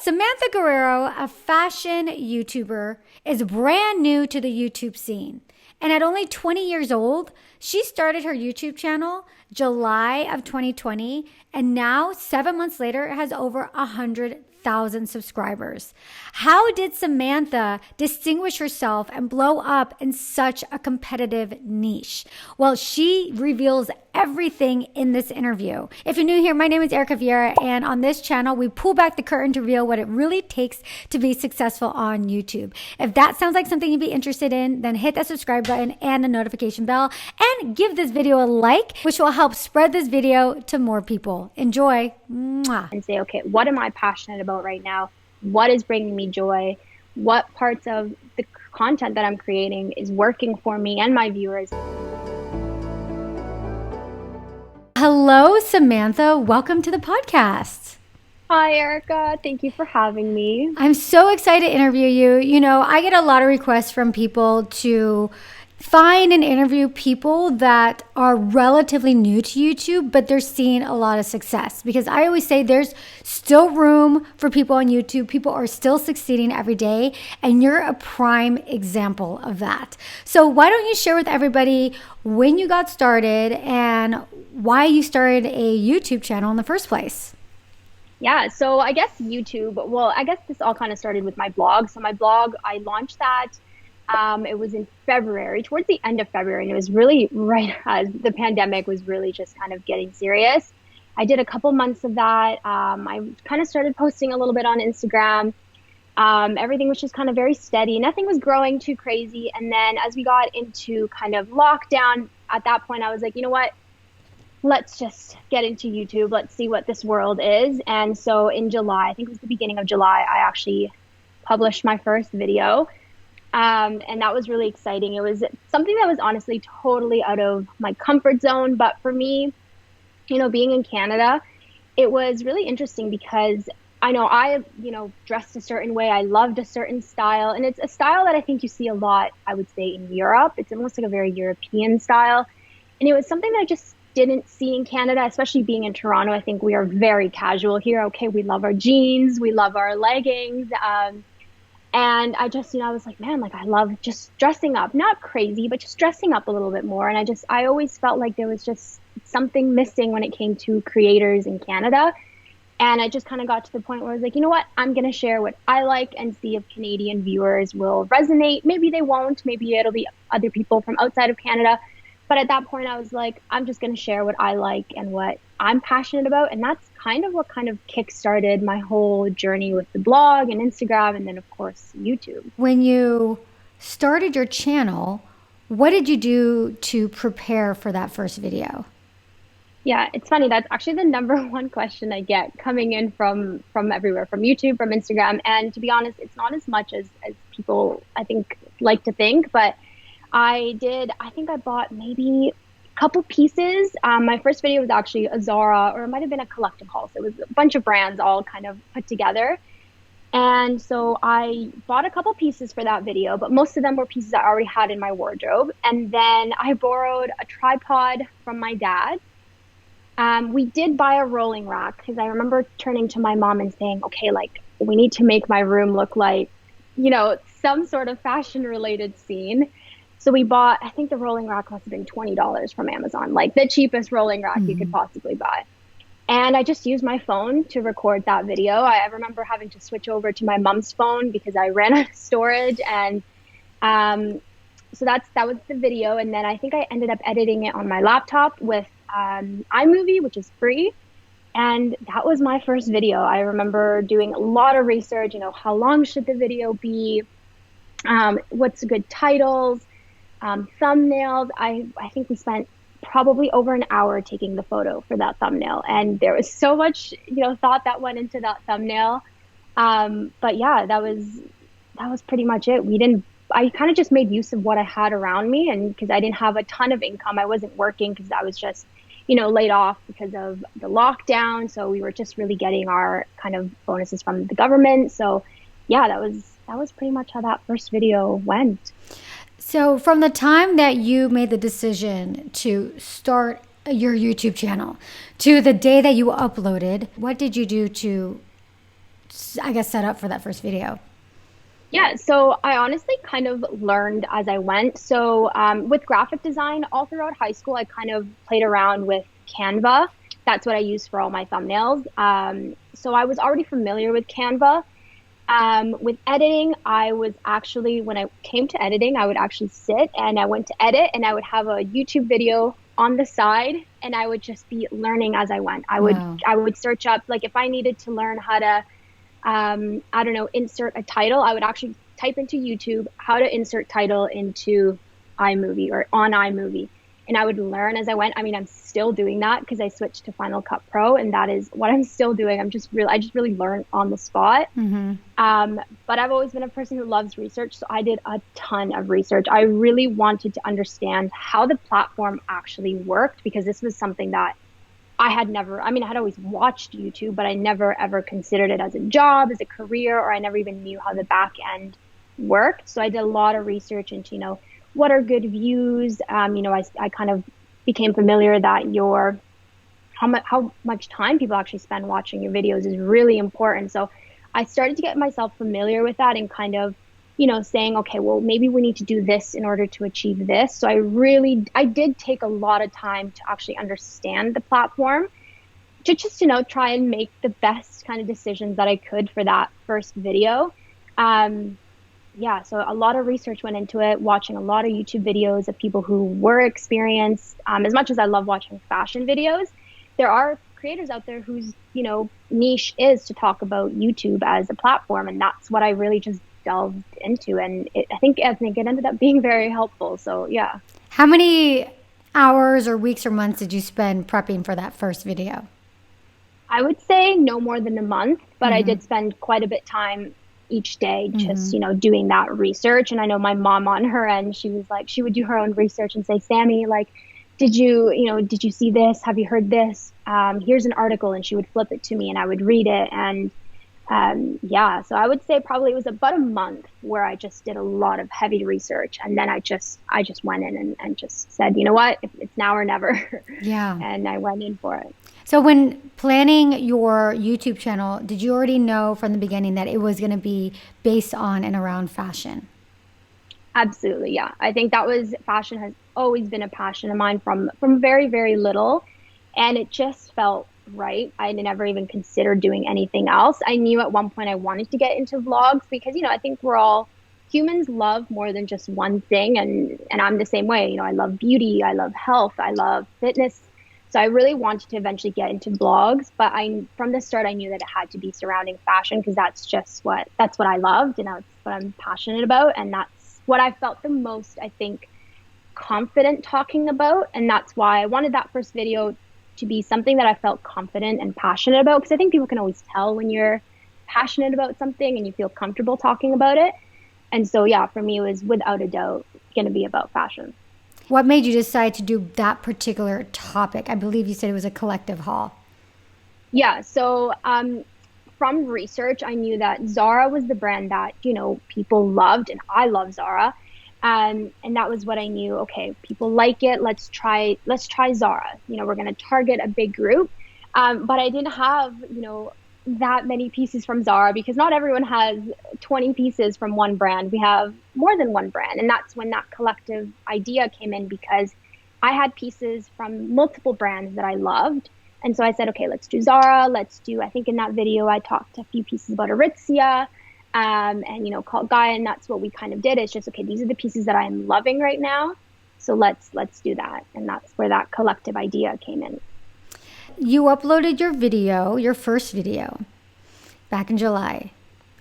Samantha Guerrero, a fashion YouTuber, is brand new to the YouTube scene. And at only 20 years old, she started her YouTube channel July of 2020, and now 7 months later has over 100,000 subscribers. How did Samantha distinguish herself and blow up in such a competitive niche? Well, she reveals everything in this interview. If you're new here, my name is Erika Vieira, and on this channel, we pull back the curtain to reveal what it really takes to be successful on YouTube. If that sounds like something you'd be interested in, then hit that subscribe button and the notification bell, and give this video a like, which will help spread this video to more people. Enjoy. Mwah. And say, okay, what am I passionate about right now? What is bringing me joy? What parts of the content that I'm creating is working for me and my viewers? Hello, Samantha. Welcome to the podcast. Hi, Erika. Thank you for having me. I'm so excited to interview you. You know, I get a lot of requests from people to find and interview people that are relatively new to YouTube, but they're seeing a lot of success. Because I always say there's still room for people on YouTube. People are still succeeding every day, and you're a prime example of that. So why don't you share with everybody when you got started and why you started a YouTube channel in the first place? Yeah, so I guess YouTube, well, I guess this all kind of started with my blog. So my blog, I launched that. It was in February, towards the end of February, and it was really right as the pandemic was really just kind of getting serious. I did a couple months of that. I kind of started posting a little bit on Instagram. Everything was just kind of very steady. Nothing was growing too crazy. And then as we got into kind of lockdown, at that point, I was like, you know what? Let's just get into YouTube. Let's see what this world is. And so in July, I think it was the beginning of July, I actually published my first video. And that was really exciting. It was something that was honestly totally out of my comfort zone. But for me, you know, being in Canada, it was really interesting because I know I, dressed a certain way. I loved a certain style. And it's a style that I think you see a lot, I would say, in Europe. It's almost like a very European style. And it was something that I just didn't see in Canada, especially being in Toronto. I think we are very casual here. Okay, we love our jeans. We love our leggings. And I just, I was like, man, like I love just dressing up, not crazy, but just dressing up a little bit more. And I always felt like there was just something missing when it came to creators in Canada. And I just kind of got to the point where I was like, you know what, I'm going to share what I like and see if Canadian viewers will resonate. Maybe they won't. Maybe it'll be other people from outside of Canada. But at that point, I was like, I'm just going to share what I like and what I'm passionate about. And that's kind of what kind of kickstarted my whole journey with the blog and Instagram and then, of course, YouTube. When you started your channel, what did you do to prepare for that first video? Yeah, it's funny. That's actually the number one question I get coming in from everywhere, from YouTube, from Instagram. And to be honest, it's not as much as people, I think, like to think. But I think I bought maybe a couple pieces. My first video was actually a Zara, or it might have been a collective haul. So it was a bunch of brands all kind of put together. And so I bought a couple pieces for that video, but most of them were pieces I already had in my wardrobe. And then I borrowed a tripod from my dad. We did buy a rolling rack because I remember turning to my mom and saying, okay, like we need to make my room look like, some sort of fashion related scene. So we bought, I think the rolling rack must have been $20 from Amazon, like the cheapest rolling rack you could possibly buy. And I just used my phone to record that video. I remember having to switch over to my mom's phone because I ran out of storage. And so that was the video. And then I think I ended up editing it on my laptop with iMovie, which is free. And that was my first video. I remember doing a lot of research, how long should the video be? What's good titles? Thumbnails. I think we spent probably over an hour taking the photo for that thumbnail. And there was so much, thought that went into that thumbnail. But yeah, that was pretty much it. I kind of just made use of what I had around me. And because I didn't have a ton of income, I wasn't working because I was just, laid off because of the lockdown. So we were just really getting our kind of bonuses from the government. So yeah, that was pretty much how that first video went. So from the time that you made the decision to start your YouTube channel to the day that you uploaded, what did you do to I guess, set up for that first video? Yeah, so I honestly kind of learned as I went. So with graphic design, all throughout high school, I kind of played around with Canva. That's what I used for all my thumbnails. So I was already familiar with Canva. With editing, I was actually, when I came to editing, I would actually sit and I went to edit and I would have a YouTube video on the side and I would just be learning as I went. I would search up, like if I needed to learn how to, I don't know, insert a title, I would actually type into YouTube how to insert title into iMovie or on iMovie. And I would learn as I went. I mean, I'm still doing that because I switched to Final Cut Pro, and that is what I'm still doing. I just really learn on the spot. But I've always been a person who loves research, so I did a ton of research. I really wanted to understand how the platform actually worked because this was something that I had always watched YouTube, but I never ever considered it as a job, as a career, or I never even knew how the back end worked. So I did a lot of research into, what are good views? I kind of became familiar that how much time people actually spend watching your videos is really important. So I started to get myself familiar with that and kind of, saying, okay, well, maybe we need to do this in order to achieve this. So I did take a lot of time to actually understand the platform to just, try and make the best kind of decisions that I could for that first video. So a lot of research went into it, watching a lot of YouTube videos of people who were experienced. As much as I love watching fashion videos, there are creators out there whose, niche is to talk about YouTube as a platform. And that's what I really just delved into. And I think it ended up being very helpful. So, yeah. How many hours or weeks or months did you spend prepping for that first video? I would say no more than a month, but I did spend quite a bit of time each day just doing that research. And I know my mom on her end, she was like, she would do her own research and say, Sammy, like, did you see this? Have you heard this? Here's an article, and she would flip it to me and I would read it. And so I would say probably it was about a month where I just did a lot of heavy research, and then I just went in and just said, you know what, it's now or never. Yeah. And I went in for it. So when planning your YouTube channel, did you already know from the beginning that it was going to be based on and around fashion? Absolutely, yeah. I think fashion has always been a passion of mine from very, very little. And it just felt right. I never even considered doing anything else. I knew at one point I wanted to get into vlogs because, I think humans love more than just one thing. And I'm the same way. I love beauty. I love health. I love fitness. So I really wanted to eventually get into vlogs, but from the start, I knew that it had to be surrounding fashion because that's what I loved and that's what I'm passionate about. And that's what I felt the most, I think, confident talking about. And that's why I wanted that first video to be something that I felt confident and passionate about, because I think people can always tell when you're passionate about something and you feel comfortable talking about it. And so, yeah, for me, it was without a doubt going to be about fashion. What made you decide to do that particular topic? I believe you said it was a collective haul. Yeah. So from research, I knew that Zara was the brand that, people loved, and I love Zara. And that was what I knew. Okay, people like it. Let's try Zara. We're going to target a big group. But I didn't have, that many pieces from Zara because not everyone has 20 pieces from one brand. We have more than one brand. And that's when that collective idea came in because I had pieces from multiple brands that I loved. And so I said, okay, let's do Zara. I think in that video, I talked a few pieces about Aritzia and, called Gaia. And that's what we kind of did. It's just, okay, these are the pieces that I'm loving right now. So let's do that. And that's where that collective idea came in. You uploaded your first video back in July.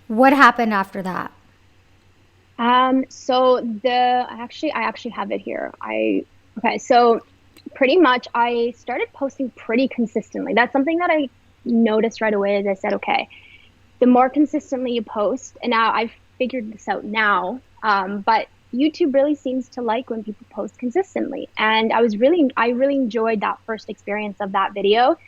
What happened after that? So I actually have it here. So pretty much I started posting pretty consistently. That's something that I noticed right away as I said, okay, the more consistently you post, and now I've figured this out now, but YouTube really seems to like when people post consistently. And I really enjoyed that first experience of that video.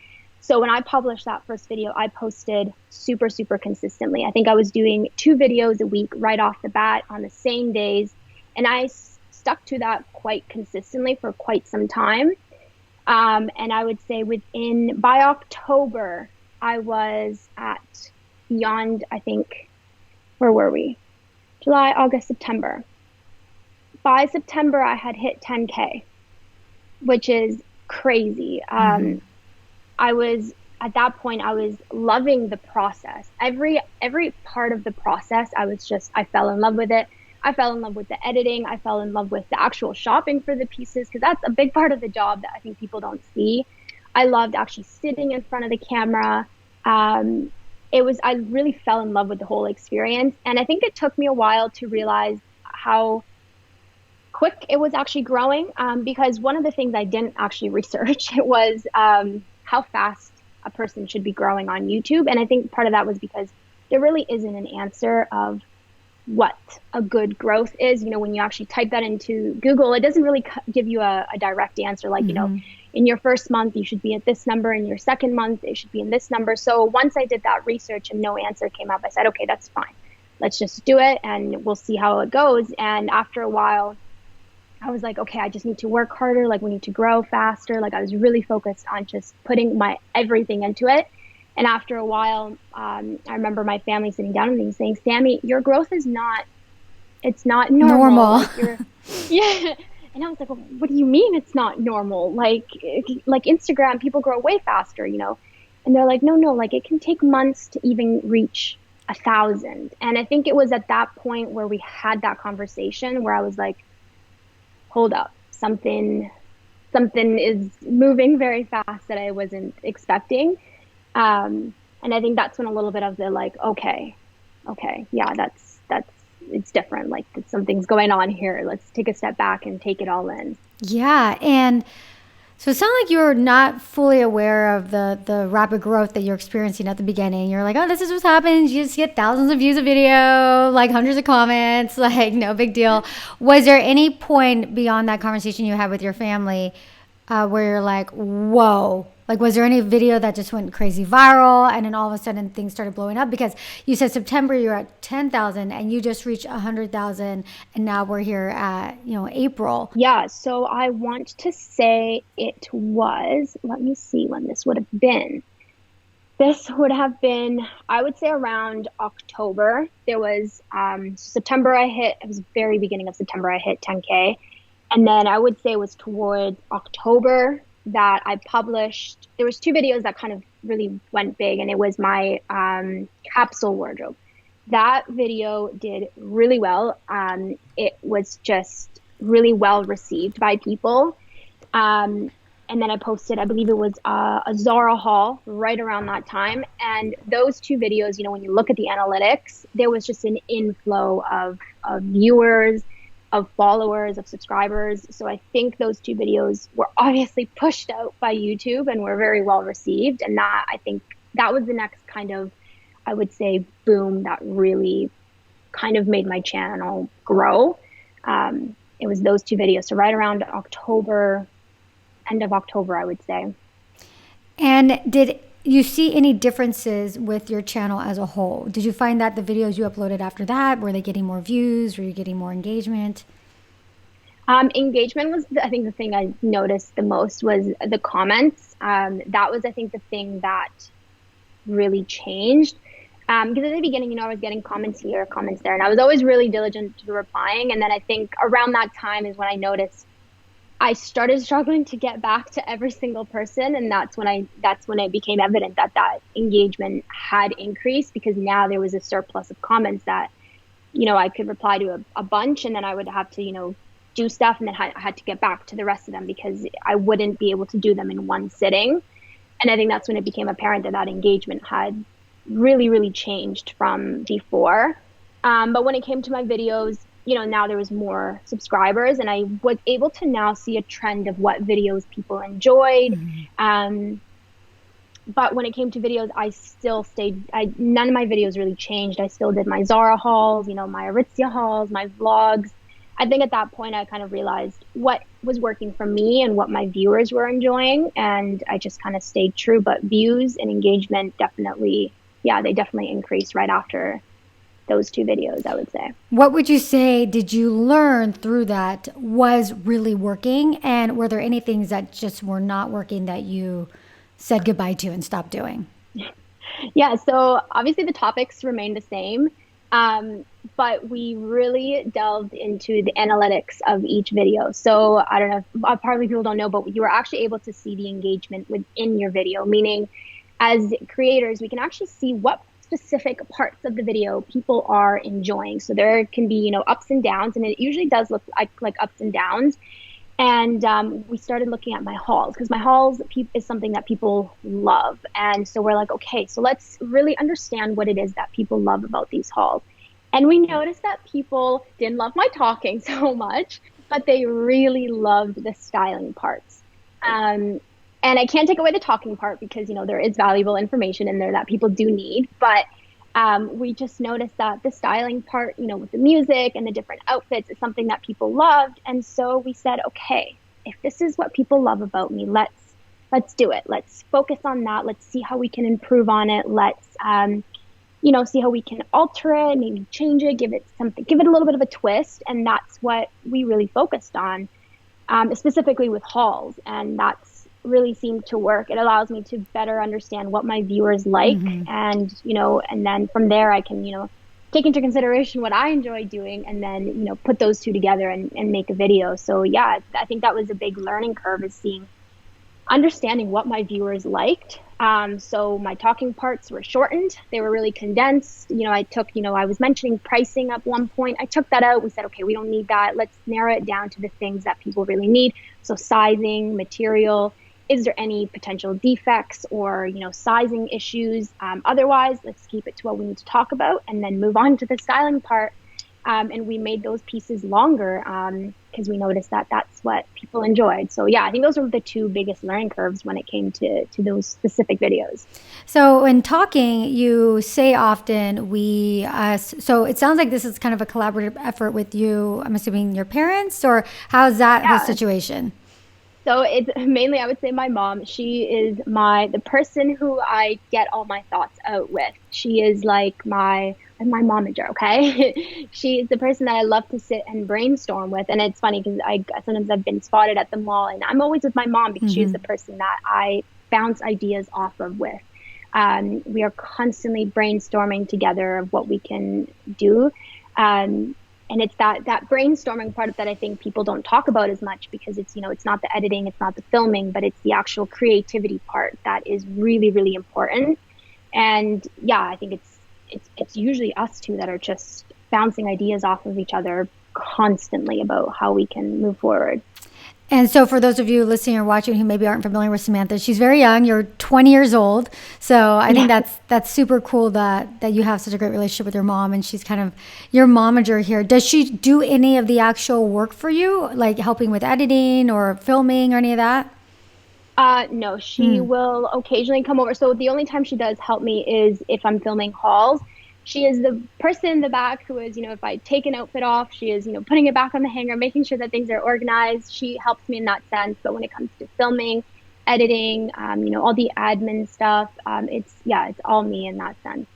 So when I published that first video, I posted super, super consistently. I think I was doing 2 videos a week right off the bat on the same days. And I stuck to that quite consistently for quite some time. And I would say by October, I was at beyond, I think, where were we? July, August, September. By September, I had hit 10K, which is crazy. I was at that point, I was loving the process. Every part of the process, I fell in love with it. I fell in love with the editing. I fell in love with the actual shopping for the pieces, because that's a big part of the job that I think people don't see. I loved actually sitting in front of the camera. I really fell in love with the whole experience. And I think it took me a while to realize how quick it was actually growing, because one of the things I didn't actually research was how fast a person should be growing on YouTube. And I think part of that was because there really isn't an answer of what a good growth is. When you actually type that into Google, it doesn't really give you a direct answer. Like, in your first month, you should be at this number. In your second month, it should be in this number. So once I did that research and no answer came up, I said, okay, that's fine. Let's just do it and we'll see how it goes. And after a while, I was like, okay, I just need to work harder. Like, we need to grow faster. Like, I was really focused on just putting my everything into it. And after a while, I remember my family sitting down with me saying, Sammy, your growth is it's not normal. Like, yeah. And I was like, well, what do you mean it's not normal? Like Instagram, people grow way faster, And they're like, no, like it can take months to even reach 1,000. And I think it was at that point where we had that conversation where I was like, hold up, something is moving very fast that I wasn't expecting. And I think that's when a little bit of the like, okay, yeah, that's it's different. Like, something's going on here. Let's take a step back and take it all in. Yeah. And so it sounds like you're not fully aware of the rapid growth that you're experiencing at the beginning. You're like, oh, this is what happens. You just get thousands of views a video, like hundreds of comments, like no big deal. Was there any point beyond that conversation you had with your family where you're like, whoa? Like, was there any video that just went crazy viral and then all of a sudden things started blowing up? Because you said September you're at 10,000 and you just reached 100,000 and now we're here at, April. Yeah. So I want to say it was, let me see when this would have been. This would have been, I would say, around October. There was September it was very beginning of September, I hit 10K. And then I would say it was towards October that I published. There was 2 videos that kind of really went big, and it was my capsule wardrobe. That video did really well. It was just really well received by people. And then I posted, I believe it was a Zara haul right around that time. And those 2 videos, when you look at the analytics, there was just an inflow of viewers, of followers, of subscribers. So I think those 2 videos were obviously pushed out by YouTube and were very well received. And that, I think that was the next kind of, I would say, boom that really kind of made my channel grow. It was those 2 videos. So right around October, end of October, I would say. And did you see any differences with your channel as a whole? Did you find that the videos you uploaded after that, were they getting more views? Were you getting more engagement? Engagement was, I think, the thing I noticed the most was the comments. That was, I think, the thing that really changed. Because at the beginning, I was getting comments here, comments there, and I was always really diligent to replying. And then I think around that time is when I noticed I started struggling to get back to every single person. And that's when it became evident that engagement had increased, because now there was a surplus of comments that, I could reply to a bunch, and then I would have to, do stuff, and then I had to get back to the rest of them because I wouldn't be able to do them in one sitting. And I think that's when it became apparent that engagement had really, really changed from before. But when it came to my videos, now there was more subscribers, and I was able to now see a trend of what videos people enjoyed. But when it came to videos, I still none of my videos really changed. I still did my Zara hauls, my Aritzia hauls, my vlogs. I think at that point I kind of realized what was working for me and what my viewers were enjoying, and I just kind of stayed true. But views and engagement definitely increased right after those 2 videos, I would say. What would you say did you learn through that was really working? And were there any things that just were not working that you said goodbye to and stopped doing? Yeah, so obviously the topics remain the same, but we really delved into the analytics of each video. So I don't know, probably people don't know, but you were actually able to see the engagement within your video, meaning as creators, we can actually see what specific parts of the video people are enjoying. So there can be, ups and downs, and it usually does look like ups and downs. And we started looking at my hauls because my hauls is something that people love. And so we're like, okay, so let's really understand what it is that people love about these hauls. And we noticed that people didn't love my talking so much, but they really loved the styling parts. And I can't take away the talking part because, there is valuable information in there that people do need. But we just noticed that the styling part, with the music and the different outfits is something that people loved. And so we said, okay, if this is what people love about me, let's do it. Let's focus on that. Let's see how we can improve on it. Let's, see how we can alter it, maybe change it, give it a little bit of a twist. And that's what we really focused on, specifically with hauls. And that's really seemed to work. It allows me to better understand what my viewers like. And, and then from there I can, take into consideration what I enjoy doing and then, put those two together and make a video. So yeah, I think that was a big learning curve, is understanding what my viewers liked. So my talking parts were shortened. They were really condensed. I was mentioning pricing at one point. I took that out. We said, okay, we don't need that. Let's narrow it down to the things that people really need. So sizing, material, is there any potential defects or, sizing issues? Otherwise, let's keep it to what we need to talk about and then move on to the styling part. And we made those pieces longer because we noticed that that's what people enjoyed. So yeah, I think those were the two biggest learning curves when it came to those specific videos. So in talking, you say often we, us. So it sounds like this is kind of a collaborative effort with you, I'm assuming your parents, or how's that whole situation? So it's mainly, I would say, my mom. She is the person who I get all my thoughts out with. She is like my momager, okay? She is the person that I love to sit and brainstorm with. And it's funny because sometimes I've been spotted at the mall and I'm always with my mom because she's the person that I bounce ideas off of with. We are constantly brainstorming together of what we can do. And it's that brainstorming part that I think people don't talk about as much because it's, it's not the editing, it's not the filming, but it's the actual creativity part that is really, really important. And yeah, I think it's usually us two that are just bouncing ideas off of each other constantly about how we can move forward. And so for those of you listening or watching who maybe aren't familiar with Samantha, she's very young. You're 20 years old. So I think that's super cool that you have such a great relationship with your mom and she's kind of your momager here. Does she do any of the actual work for you, like helping with editing or filming or any of that? No, she will occasionally come over. So the only time she does help me is if I'm filming hauls. She is the person in the back who is, if I take an outfit off, she is, putting it back on the hanger, making sure that things are organized. She helps me in that sense. But when it comes to filming, editing, all the admin stuff, it's all me in that sense.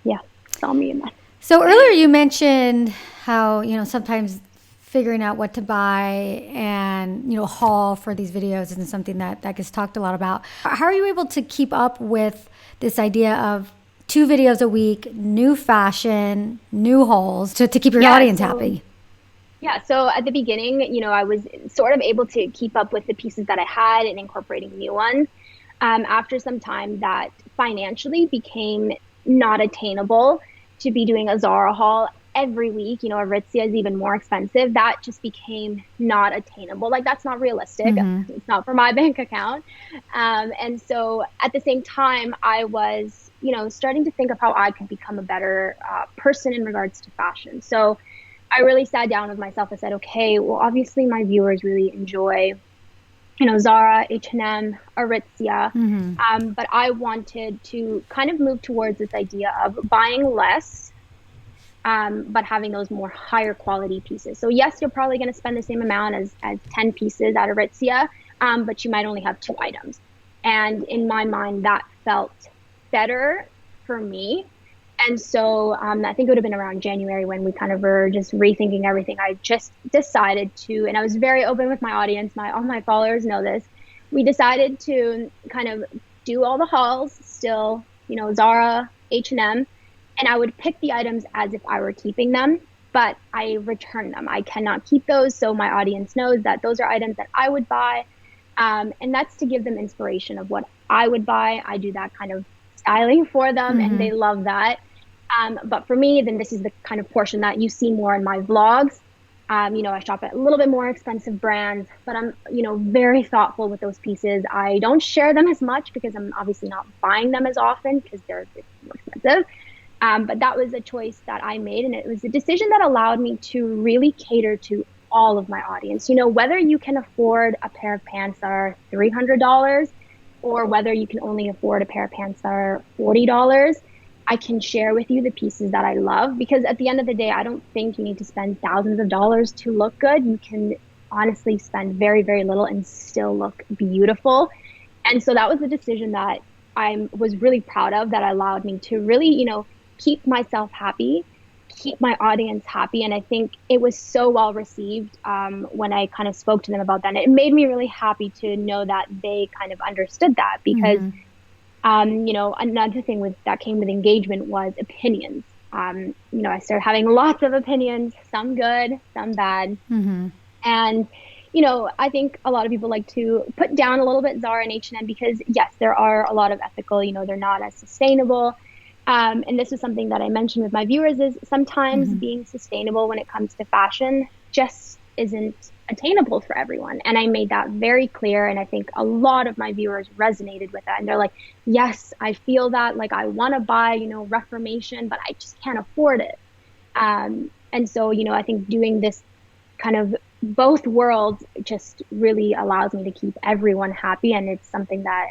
It's all me in that. So earlier you mentioned how, sometimes figuring out what to buy and, haul for these videos isn't something that gets talked a lot about. How are you able to keep up with this idea of 2 videos a week, new fashion, new hauls to keep your audience happy? Yeah, so at the beginning, I was sort of able to keep up with the pieces that I had and incorporating new ones. After some time, that financially became not attainable to be doing a Zara haul every week. Aritzia is even more expensive. That just became not attainable. Like, that's not realistic. It's not for my bank account. And so at the same time, I was starting to think of how I could become a better person in regards to fashion. So I really sat down with myself and said, okay, well, obviously my viewers really enjoy, Zara, H&M, Aritzia. But I wanted to kind of move towards this idea of buying less, but having those more higher quality pieces. So yes, you're probably going to spend the same amount as 10 pieces at Aritzia, but you might only have 2 items. And in my mind, that felt better for me. And so I think it would have been around January when we kind of were just rethinking everything. I just decided to, and I was very open with my audience, all my followers know this, we decided to kind of do all the hauls still Zara, H&M, and I would pick the items as if I were keeping them, but I return them. I cannot keep those, so my audience knows that those are items that I would buy, and that's to give them inspiration of what I would buy. I do that kind of styling for them, and they love that. But for me, then this is the kind of portion that you see more in my vlogs. I shop at a little bit more expensive brands, but I'm, very thoughtful with those pieces. I don't share them as much because I'm obviously not buying them as often because they're a bit more expensive. But that was a choice that I made, and it was a decision that allowed me to really cater to all of my audience. Whether you can afford a pair of pants that are $300 or whether you can only afford a pair of pants that are $40, I can share with you the pieces that I love, because at the end of the day, I don't think you need to spend thousands of dollars to look good. You can honestly spend very, very little and still look beautiful. And so that was a decision that I was really proud of, that allowed me to really, keep myself happy, keep my audience happy. And I think it was so well received when I kind of spoke to them about that. And it made me really happy to know that they kind of understood that, because another thing that came with engagement was opinions. I started having lots of opinions, some good, some bad. And, I think a lot of people like to put down a little bit Zara and H&M because, yes, there are a lot of ethical, they're not as sustainable. And this is something that I mentioned with my viewers, is sometimes being sustainable when it comes to fashion just isn't attainable for everyone. And I made that very clear. And I think a lot of my viewers resonated with that. And they're like, yes, I feel that. Like, I want to buy, Reformation, but I just can't afford it. And so, I think doing this kind of both worlds just really allows me to keep everyone happy. And it's something that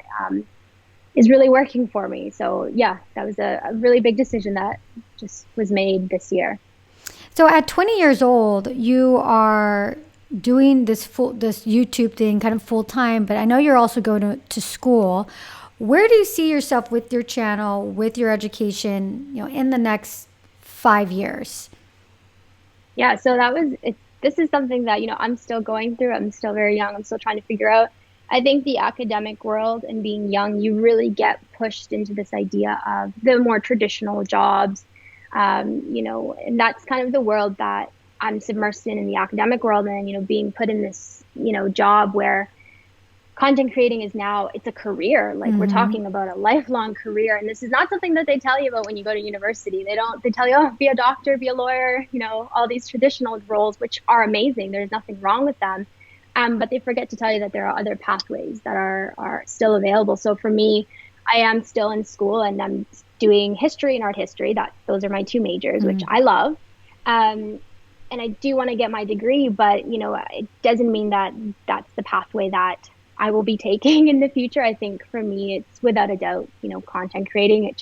is really working for me. So yeah, that was a really big decision that just was made this year. So at 20 years old, you are doing this YouTube thing kind of full time, but I know you're also going to school. Where do you see yourself with your channel, with your education, in the next 5 years? Yeah, so this is something that, I'm still going through. I'm still very young. I'm still trying to figure out. I think the academic world and being young, you really get pushed into this idea of the more traditional jobs, and that's kind of the world that I'm submersed in the academic world, and, being put in this, job where content creating is now, it's a career. Like, we're talking about a lifelong career. And this is not something that they tell you about when you go to university. They tell you, be a doctor, be a lawyer, all these traditional roles, which are amazing. There's nothing wrong with them. But they forget to tell you that there are other pathways that are still available. So for me, I am still in school, and I'm doing history and art history. Those are my two majors, which I love. And I do want to get my degree, but, it doesn't mean that that's the pathway that I will be taking in the future. I think for me, it's without a doubt, content creating.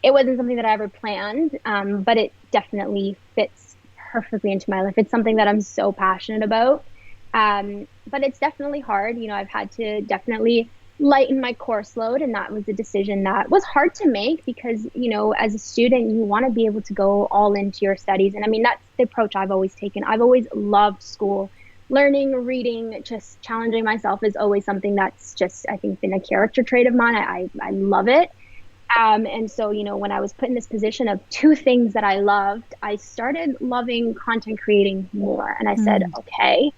It wasn't something that I ever planned, but it definitely fits perfectly into my life. It's something that I'm so passionate about. But it's definitely hard. I've had to definitely lighten my course load, and that was a decision that was hard to make because, as a student, you want to be able to go all into your studies. And I mean, that's the approach I've always taken. I've always loved school. Learning, reading, just challenging myself is always something that's just, I think, been a character trait of mine. I love it. And so, when I was put in this position of two things that I loved, I started loving content creating more. And I said, okay,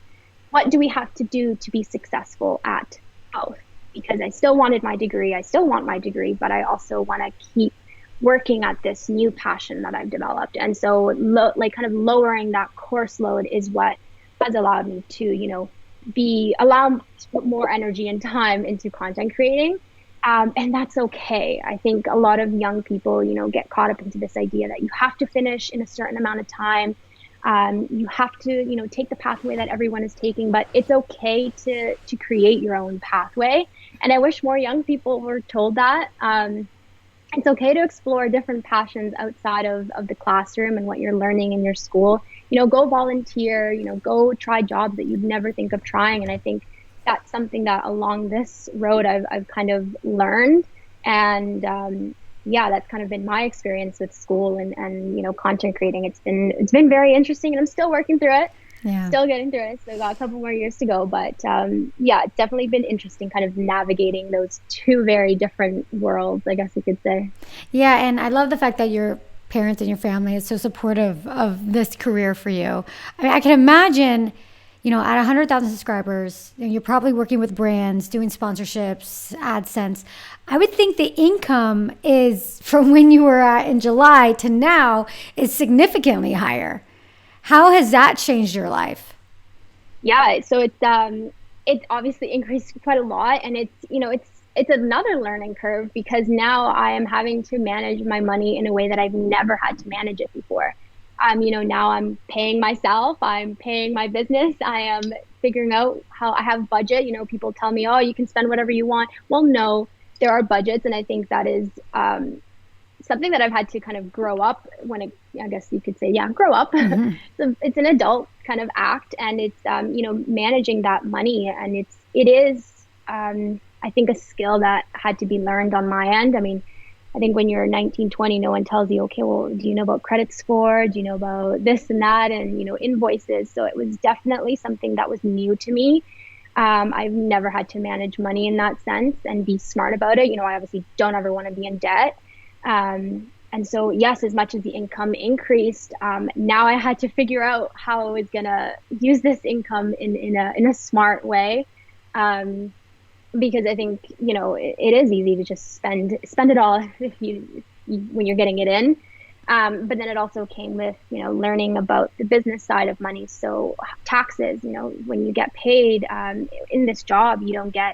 what do we have to do to be successful at both? Because I still wanted my degree. I still want my degree, but I also want to keep working at this new passion that I've developed. And so kind of lowering that course load is what has allowed me to, allow to put more energy and time into content creating. And that's okay. I think a lot of young people, get caught up into this idea that you have to finish in a certain amount of time. You have to, take the pathway that everyone is taking, but it's okay to create your own pathway. And I wish more young people were told that. It's okay to explore different passions outside of the classroom and what you're learning in your school. Go volunteer, go try jobs that you'd never think of trying. And I think that's something that along this road I've kind of learned. And that's kind of been my experience with school and content creating. It's been very interesting, and I'm still working through it. Yeah. Still getting through it. So I got a couple more years to go. But yeah, it's definitely been interesting kind of navigating those two very different worlds, I guess you could say. Yeah, and I love the fact that your parents and your family is so supportive of this career for you. I mean, I can imagine, at 100,000 subscribers, you're probably working with brands, doing sponsorships, AdSense. I would think the income is from when you were at in July to now is significantly higher. How has that changed your life? Yeah, so it's obviously increased quite a lot, and it's another learning curve because now I am having to manage my money in a way that I've never had to manage it before. Now I'm paying myself, I'm paying my business, I am figuring out how I have budget. People tell me, oh, you can spend whatever you want. Well, no, there are budgets, and I think that is something that I've had to kind of grow up I guess you could say, yeah, grow up. Mm-hmm. So it's an adult kind of act, and it's, managing that money. And it is, I think, a skill that had to be learned on my end. I mean, I think when you're 19, 20, no one tells you, okay, well, do you know about credit score? Do you know about this and that? And, invoices. So it was definitely something that was new to me. I've never had to manage money in that sense and be smart about it. I obviously don't ever want to be in debt. And so, yes, as much as the income increased, now I had to figure out how I was going to use this income in a smart way. Because I think, it is easy to just spend it all when you're getting it in. But then it also came with, learning about the business side of money. So taxes, when you get paid in this job, the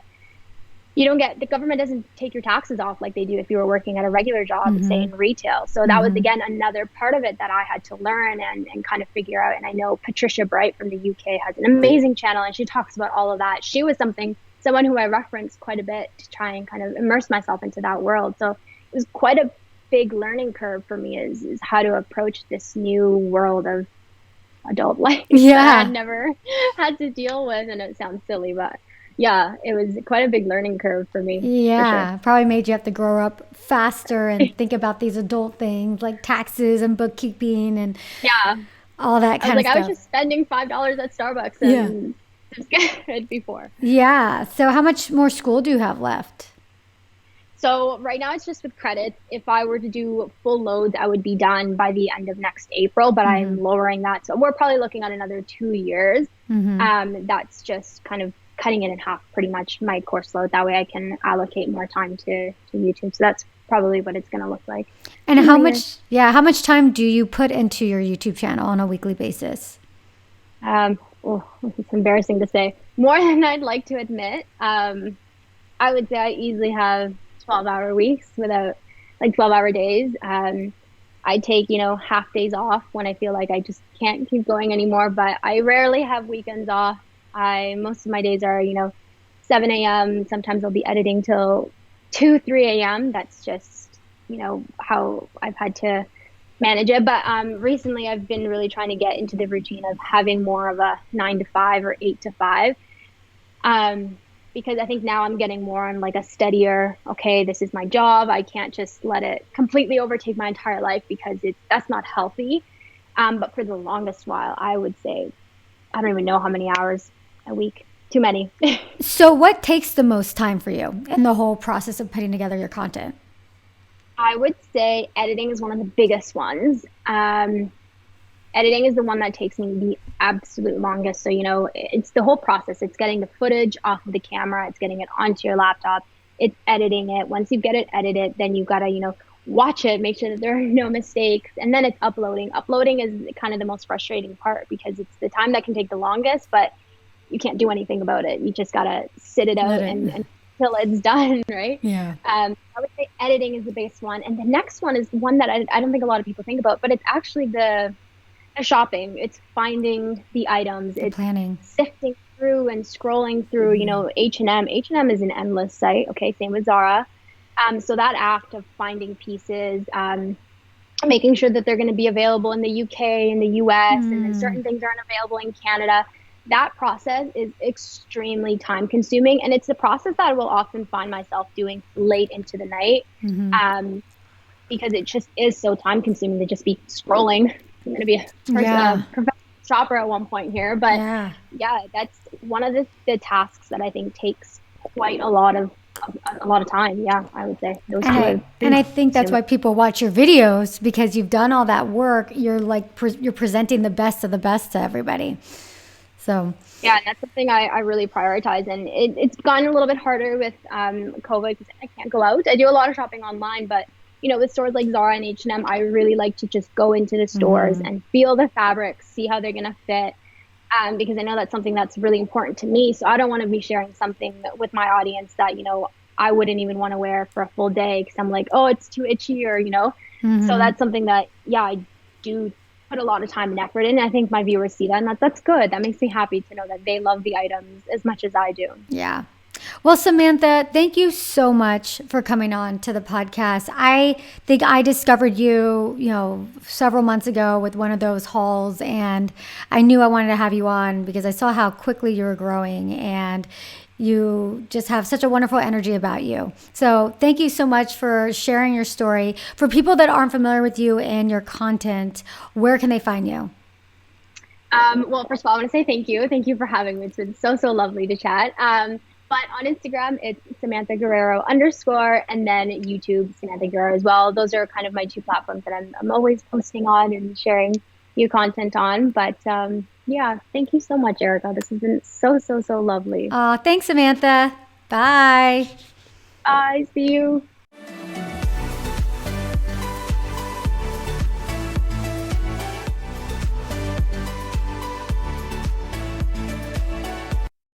government doesn't take your taxes off like they do if you were working at a regular job, Mm-hmm. say in retail. So that was, again, another part of it that I had to learn and kind of figure out. And I know Patricia Bright from the UK has an amazing channel, and she talks about all of that. She was someone who I referenced quite a bit to try and kind of immerse myself into that world. So it was quite a big learning curve for me is how to approach this new world of adult life that I had never had to deal with. And it sounds silly, but yeah, it was quite a big learning curve for me. Yeah, for sure. probably made you have to grow up faster and think about these adult things like taxes and bookkeeping and Yeah, all that kind of stuff. I was just spending $5 at Starbucks and it was good before. Yeah. So how much more school do you have left? So right now it's just with credits. If I were to do full loads, I would be done by the end of next April, but I'm lowering that. So we're probably looking at another 2 years. That's just kind of cutting it in half, pretty much, my course load. That way I can allocate more time to YouTube. So that's probably what it's going to look like. And how much time do you put into your YouTube channel on a weekly basis? It's embarrassing to say. More than I'd like to admit. I would say I easily have 12-hour weeks without 12-hour days. I take, half days off when I feel like I just can't keep going anymore, but I rarely have weekends off. Most of my days are, 7 a.m. Sometimes I'll be editing till 2, 3 a.m. That's just, how I've had to manage it. But recently I've been really trying to get into the routine of having more of a 9 to 5 or 8 to 5. Because I think now I'm getting more on a steadier, okay, this is my job. I can't just let it completely overtake my entire life because that's not healthy. But for the longest while, I would say, I don't even know how many hours a week. Too many. So what takes the most time for you in the whole process of putting together your content? I would say editing is one of the biggest ones. Editing is the one that takes me the absolute longest. So, it's the whole process. It's getting the footage off of the camera. It's getting it onto your laptop. It's editing it. Once you get it edited, then you've got to, watch it, make sure that there are no mistakes. And then it's uploading. Uploading is kind of the most frustrating part because it's the time that can take the longest, but you can't do anything about it. You just got to sit it out and until it's done, right? Yeah. I would say editing is the biggest one. And the next one is one that I don't think a lot of people think about, but it's actually the shopping. It's finding the items. It's planning, sifting through and scrolling through, H&M. H&M is an endless site. Okay. Same with Zara. So that act of finding pieces, making sure that they're going to be available in the UK and the US, and then certain things aren't available in Canada. That process is extremely time consuming. And it's the process that I will often find myself doing late into the night. Because it just is so time consuming to just be scrolling. I'm going to be a professional shopper at one point here, but Yeah. that's one of the tasks that I think takes quite a lot of time. Yeah, I would say those And two I are and big I think that's why consumers. people watch your videos, because you've done all that work. You're like you're presenting the best of the best to everybody. So, Yeah, and that's something I really prioritize. And it's gotten a little bit harder with COVID because I can't go out. I do a lot of shopping online, but with stores like Zara and H&M, I really like to just go into the stores mhm. and feel the fabrics, see how they're gonna fit. Because I know that's something that's really important to me. So I don't want to be sharing something with my audience that I wouldn't even want to wear for a full day because I'm like, oh, it's too itchy, or. So Mhm. that's something that, yeah, I do put a lot of time and effort in. I think my viewers see that, and that's good. That makes me happy to know that they love the items as much as I do. Yeah. Well, Samantha, thank you so much for coming on to the podcast. I think I discovered you, several months ago with one of those hauls, and I knew I wanted to have you on because I saw how quickly you were growing, and you just have such a wonderful energy about you. So, thank you so much for sharing your story. For people that aren't familiar with you and your content, where can they find you? Well, first of all, I want to say thank you. Thank you for having me. It's been so lovely to chat. But on Instagram, it's Samantha Guerrero _ and then YouTube, Samantha Guerrero as well. Those are kind of my two platforms that I'm always posting on and sharing new content on. But yeah, thank you so much, Erika. This has been so lovely. Thanks, Samantha. Bye. Bye. See you.